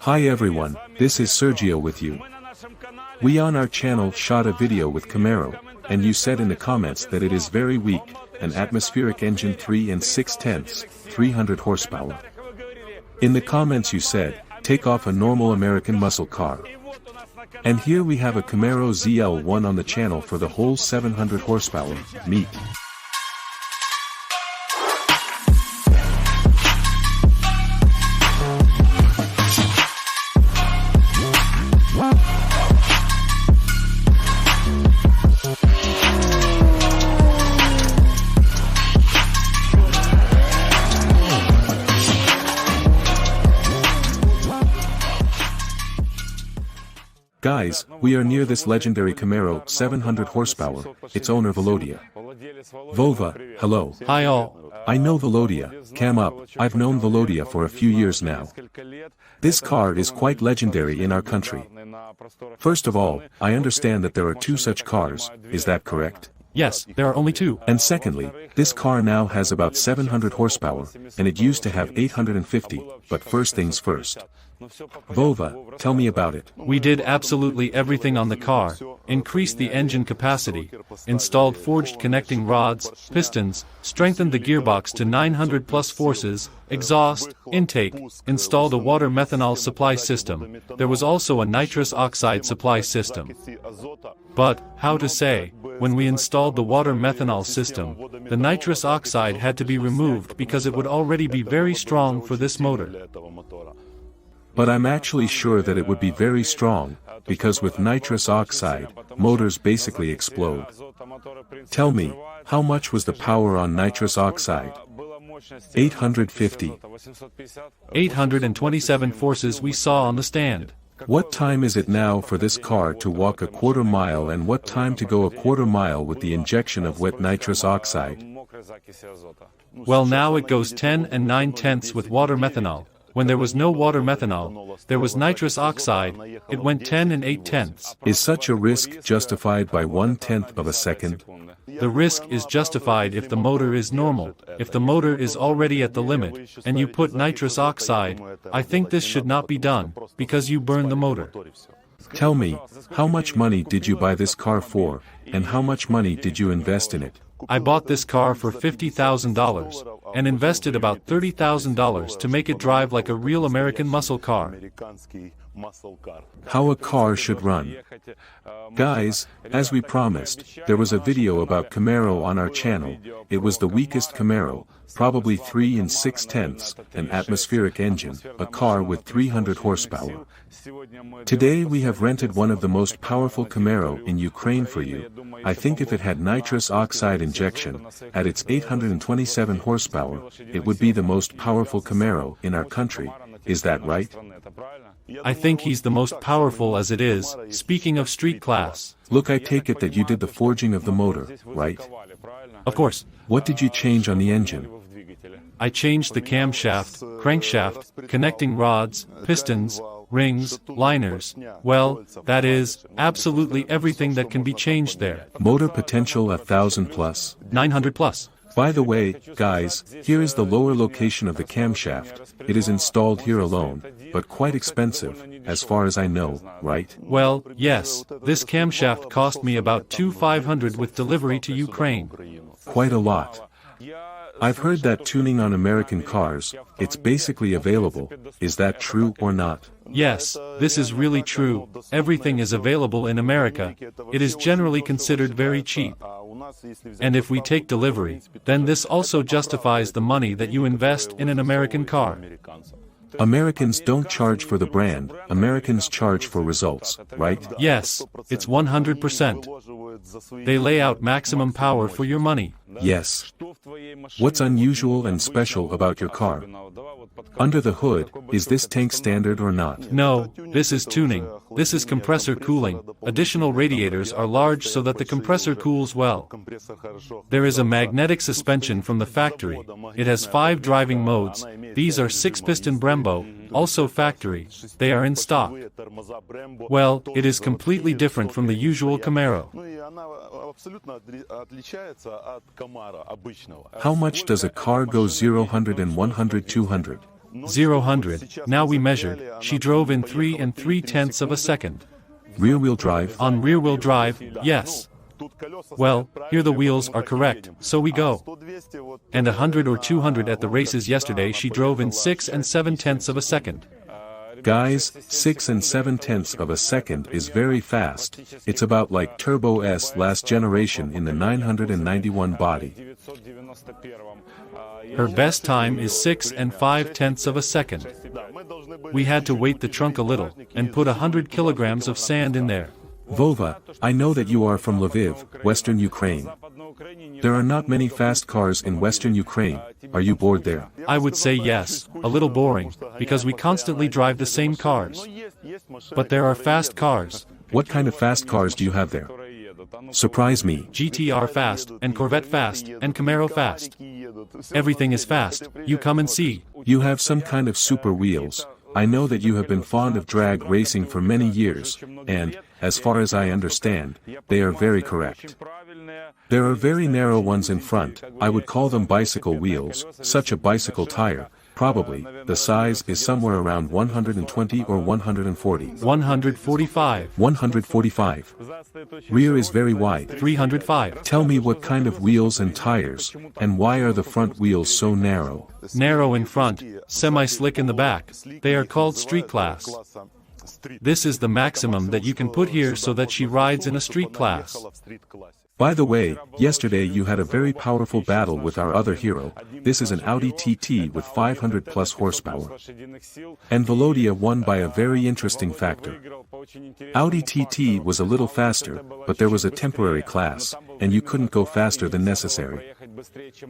Hi everyone, this is Serdjio with you. We on our channel shot a video with Camaro, and you said in the comments that it is very weak, an atmospheric engine 3 and 6/10, 300 horsepower. In the comments you said, take off a normal American muscle car. And here we have a Camaro ZL1 on the channel for the whole 700 horsepower, meet. Guys, we are near this legendary Camaro 700 horsepower, its owner Volodya. Vova, hello. Hi all. I know Volodya, cam up, I've known Volodya for a few years now. This car is quite legendary in our country. First of all, I understand that there are two such cars, is that correct? Yes, there are only two. And secondly, this car now has about 700 horsepower, and it used to have 850, but first things first. Vova, tell me about it. We did absolutely everything on the car, increased the engine capacity, installed forged connecting rods, pistons, strengthened the gearbox to 900 plus forces, exhaust, intake, installed a water methanol supply system. There was also a nitrous oxide supply system. But, how to say, when we installed the water methanol system, the nitrous oxide had to be removed because it would already be very strong for this motor. But I'm actually sure that it would be very strong, because with nitrous oxide, motors basically explode. Tell me, how much was the power on nitrous oxide? 850. 827 forces we saw on the stand. What time is it now for this car to walk a quarter mile and what time to go a quarter mile with the injection of wet nitrous oxide? Well, now it goes 10 and 9/10 with water methanol. When there was no water methanol, there was nitrous oxide, it went 10 and 8/10. Is such a risk justified by 1/10 of a second? The risk is justified if the motor is normal. If the motor is already at the limit, and you put nitrous oxide, I think this should not be done, because you burn the motor. Tell me, how much money did you buy this car for, and how much money did you invest in it? I bought this car for $50,000, and invested about $30,000 to make it drive like a real American muscle car. How a car should run. Guys, as we promised, there was a video about Camaro on our channel. It was the weakest Camaro, probably 3 and 6/10, an atmospheric engine, a car with 300 horsepower. Today we have rented one of the most powerful Camaro in Ukraine for you. I think if it had nitrous oxide injection, at its 827 horsepower, it would be the most powerful Camaro in our country, is that right? I think he's the most powerful as it is, speaking of street class. Look, I take it that you did the forging of the motor, right? Of course. What did you change on the engine? I changed the camshaft, crankshaft, connecting rods, pistons, rings, liners, well, that is, absolutely everything that can be changed there. Motor potential 1,000 plus? 900 plus. By the way, guys, here is the lower location of the camshaft. It is installed here alone, but quite expensive, as far as I know, right? Well, yes, this camshaft cost me about $2,500 with delivery to Ukraine. Quite a lot. I've heard that tuning on American cars, it's basically available, is that true or not? Yes, this is really true, everything is available in America, it is generally considered very cheap. And if we take delivery, then this also justifies the money that you invest in an American car. Americans don't charge for the brand, Americans charge for results, right? Yes, it's 100%. They lay out maximum power for your money. Yes. What's unusual and special about your car? Under the hood, is this tank standard or not? No, this is tuning, this is compressor cooling, additional radiators are large so that the compressor cools well. There is a magnetic suspension from the factory, it has 5 driving modes, these are 6-piston Brembo, also factory, they are in stock. Well, it is completely different from the usual Camaro. How much does a car go 0 100 and 100 200? 0-100, now we measured, she drove in 3 3/10 of a second. Rear-wheel drive? On rear-wheel drive, yes. Well, here the wheels are correct, so we go. And 100 or 200 at the races yesterday she drove in 6 7/10 of a second. Guys, 6 7/10 of a second is very fast. It's about like Turbo S last generation in the 991 body. Her best time is 6 5/10 of a second. We had to weight the trunk a little, and put 100 kilograms of sand in there. Vova, I know that you are from Lviv, Western Ukraine. There are not many fast cars in Western Ukraine. Are you bored there? I would say yes, a little boring, because we constantly drive the same cars. But there are fast cars. What kind of fast cars do you have there? Surprise me. GTR fast, and Corvette fast, and Camaro fast. Everything is fast, you come and see. You have some kind of super wheels. I know that you have been fond of drag racing for many years, and, as far as I understand, they are very correct. There are very narrow ones in front, I would call them bicycle wheels, such a bicycle tire. Probably, the size is somewhere around 120 or 140. 145. 145. Rear is very wide. 305. Tell me what kind of wheels and tires, and why are the front wheels so narrow? Narrow in front, semi-slick in the back. They are called street class. This is the maximum that you can put here so that she rides in a street class. By the way, yesterday you had a very powerful battle with our other hero. This is an Audi TT with 500 plus horsepower. And Volodya won by a very interesting factor. Audi TT was a little faster, but there was a temporary class, and you couldn't go faster than necessary.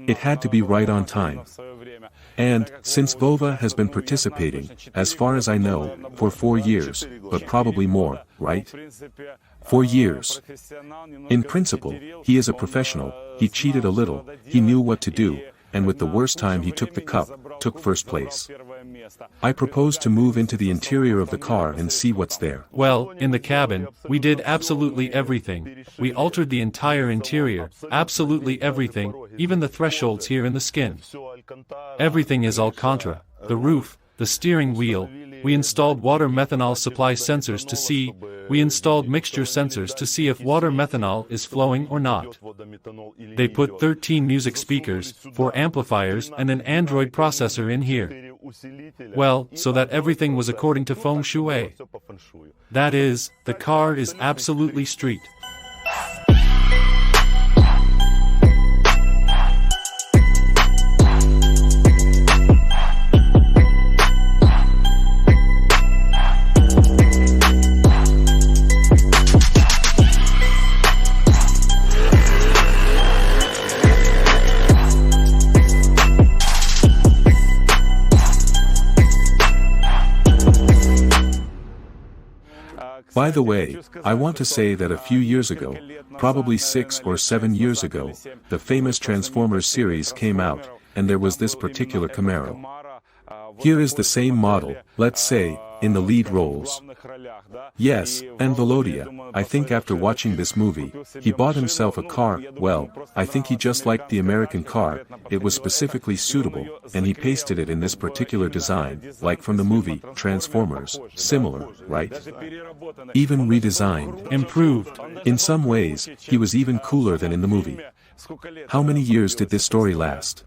It had to be right on time. And, since Vova has been participating, as far as I know, for 4 years, but probably more, right? 4 years. In principle, he is a professional, he cheated a little, he knew what to do, and with the worst time he took the cup, took first place. I propose to move into the interior of the car and see what's there. Well, in the cabin, we did absolutely everything. We altered the entire interior, absolutely everything, even the thresholds here in the skin. Everything is Alcantara, the roof, the steering wheel. We installed water methanol supply sensors to see, we installed mixture sensors to see if water methanol is flowing or not. They put 13 music speakers, 4 amplifiers and an Android processor in here. Well, so that everything was according to feng shui. That is, the car is absolutely street. By the way, I want to say that a few years ago, probably 6 or 7 years ago, the famous Transformers series came out, and there was this particular Camaro. Here is the same model, let's say, in the lead roles. Yes, and Volodya, I think after watching this movie, he bought himself a car. Well, I think he just liked the American car, it was specifically suitable, and he pasted it in this particular design, like from the movie, Transformers, similar, right? Even redesigned. Improved. In some ways, he was even cooler than in the movie. How many years did this story last?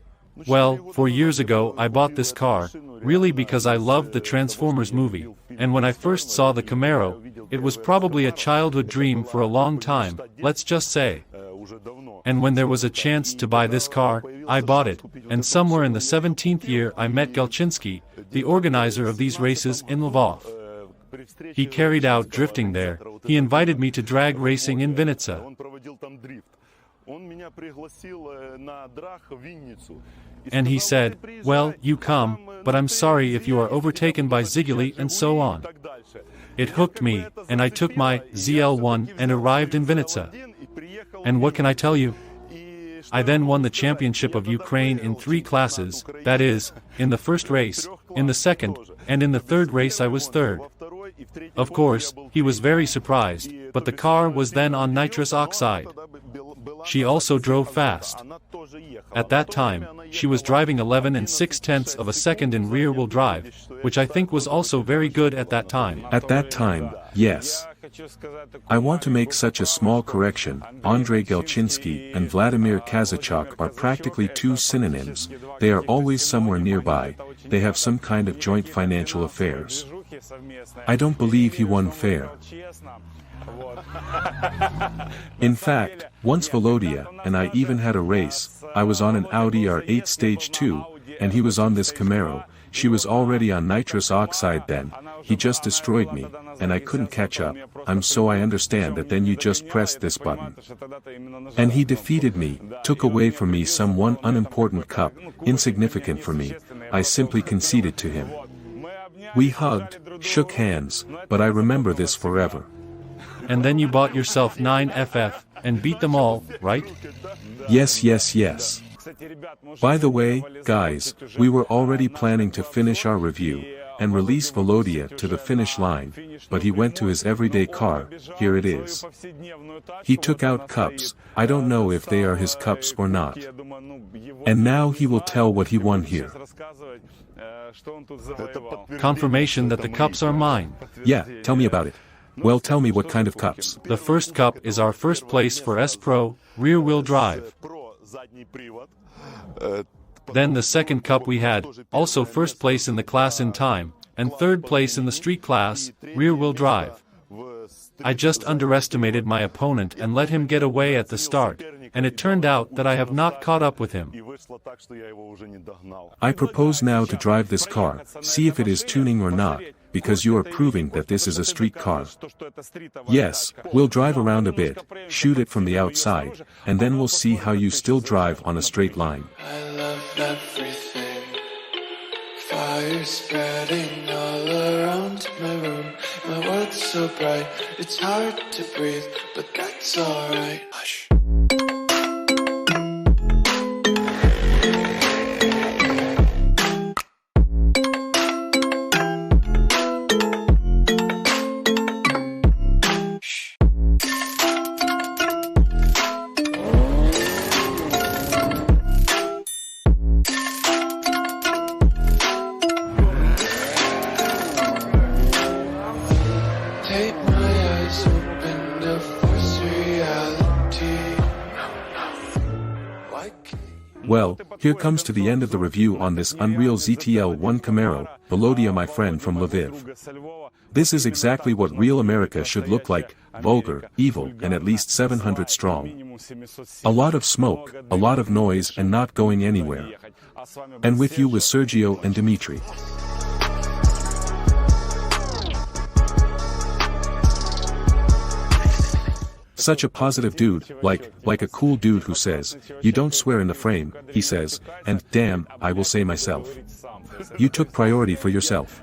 Well, 4 years ago I bought this car, really because I loved the Transformers movie, and when I first saw the Camaro, it was probably a childhood dream for a long time, let's just say. And when there was a chance to buy this car, I bought it, and somewhere in the 17th year I met Galchinsky, the organizer of these races in Lvov. He carried out drifting there, he invited me to drag racing in Vinnytsia. And he said, well, you come, but I'm sorry if you are overtaken by Ziguli and so on. It hooked me, and I took my ZL1 and arrived in Vinnytsia. And what can I tell you? I then won the championship of Ukraine in 3 classes, that is, in the first race, in the second, and in the third race I was third. Of course, he was very surprised, but the car was then on nitrous oxide. She also drove fast. At that time, she was driving 11 and 6/10 of a second in rear-wheel drive, which I think was also very good at that time. At that time, yes. I want to make such a small correction. Andrei Gelchinsky and Vladimir Kazachok are practically two synonyms. They are always somewhere nearby. They have some kind of joint financial affairs. I don't believe he won fair. In fact, once Volodya and I even had a race. I was on an Audi R8 Stage 2, and he was on this Camaro. She was already on nitrous oxide then. He just destroyed me, and I couldn't catch up. I understand that then you just pressed this button. And he defeated me, took away from me some one unimportant cup, insignificant for me. I simply conceded to him. We hugged, shook hands, but I remember this forever. And then you bought yourself 9FF, and beat them all, right? Yes. By the way, guys, we were already planning to finish our review, and release Volodya to the finish line, but he went to his everyday car. Here it is. He took out cups. I don't know if they are his cups or not. And now he will tell what he won here. Confirmation that the cups are mine. Yeah, tell me about it. Well, tell me what kind of cups. The first cup is our first place for S-Pro, rear-wheel drive. Then the second cup we had, also first place in the class in time, and third place in the street class, rear-wheel drive. I just underestimated my opponent and let him get away at the start, and it turned out that I have not caught up with him. I propose now to drive this car, see if it is tuning or not, because you are proving that this is a street car. Yes, we'll drive around a bit, shoot it from the outside, and then we'll see how you still drive on a straight line. I love everything. Fire spreading all around my room. My world's so bright, it's hard to breathe, but that's alright. Hush. Take my eyes open to force reality. Well, here comes to the end of the review on this Unreal ZTL1 Camaro, Volodya, my friend from Lviv. This is exactly what real America should look like, vulgar, evil, and at least 700 strong. A lot of smoke, a lot of noise, and not going anywhere. And with you was Serdjio and Dimitri. Such a positive dude, like a cool dude who says, you don't swear in the frame, he says, and damn, I will say myself. You took priority for yourself.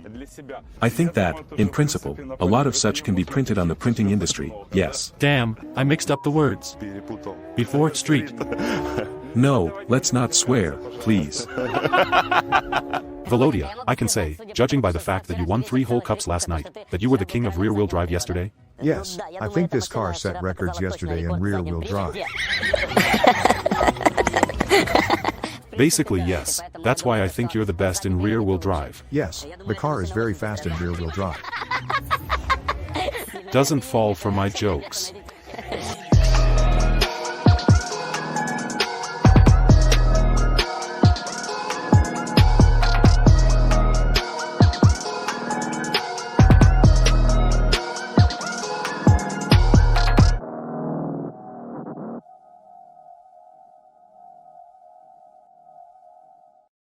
I think that, in principle, a lot of such can be printed on the printing industry, yes. Damn, I mixed up the words. Before street. No, let's not swear, please. Volodya, I can say, judging by the fact that you won 3 whole cups last night, that you were the king of rear-wheel drive yesterday? Yes, I think this car set records yesterday in rear-wheel drive. Basically yes, that's why I think you're the best in rear-wheel drive. Yes, the car is very fast in rear-wheel drive. Doesn't fall for my jokes.